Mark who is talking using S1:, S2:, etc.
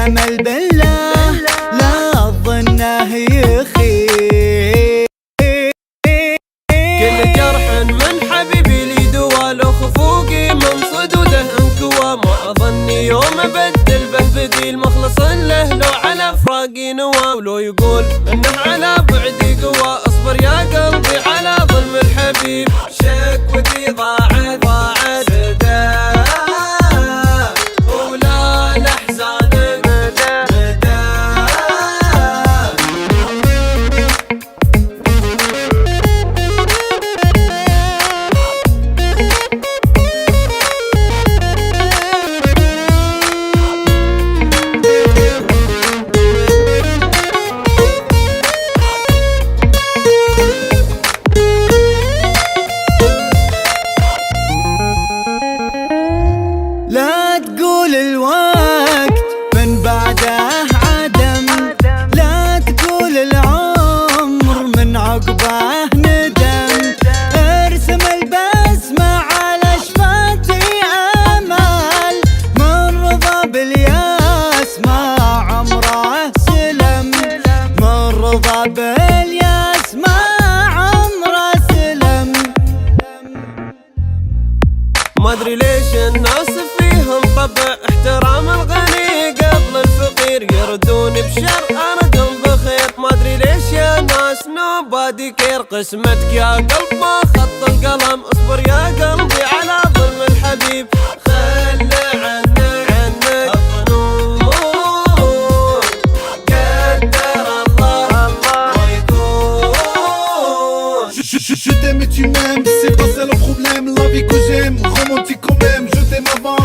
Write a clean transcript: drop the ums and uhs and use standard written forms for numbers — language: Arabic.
S1: الامل بالله لا تظنه يخيب.
S2: كل جرح من حبيبي لي دوا، لو خفوقي من صدوده انكوى. ما اظني يوم ابدل به بديل مخلص له، لو على فراقي نوى. ولو يقول انه على بعدي قوى، اصبر يا قلبي على ظلم الحبيب. شكوتي ضاعت سدى ولا الاحزان مدى.
S1: لا تقول الوقت من بعده عدم، لا تقول العمر من عقبه ندم. ارسم البسمة على شفتي امل، من رضى بالياس ما عمره سلم. من رضى بالياس ما عمره سلم.
S2: ما ادري ليش الناس فيهم طبع احترام الغني قبل الفقير، يردوني بشر اردهم بخير. ما ادري ليش يا ناس نوبادي كير، قسمتك يا قلب ما خط القلم. اصبر يا قلبي على ظلم الحبيب، خلى عنك الظنون. قدر الله ويكون.
S3: Je t'aime et tu m'aimes, c'est pas ça le problème. La vie que j'aime, romantique quand même. Je t'aime avant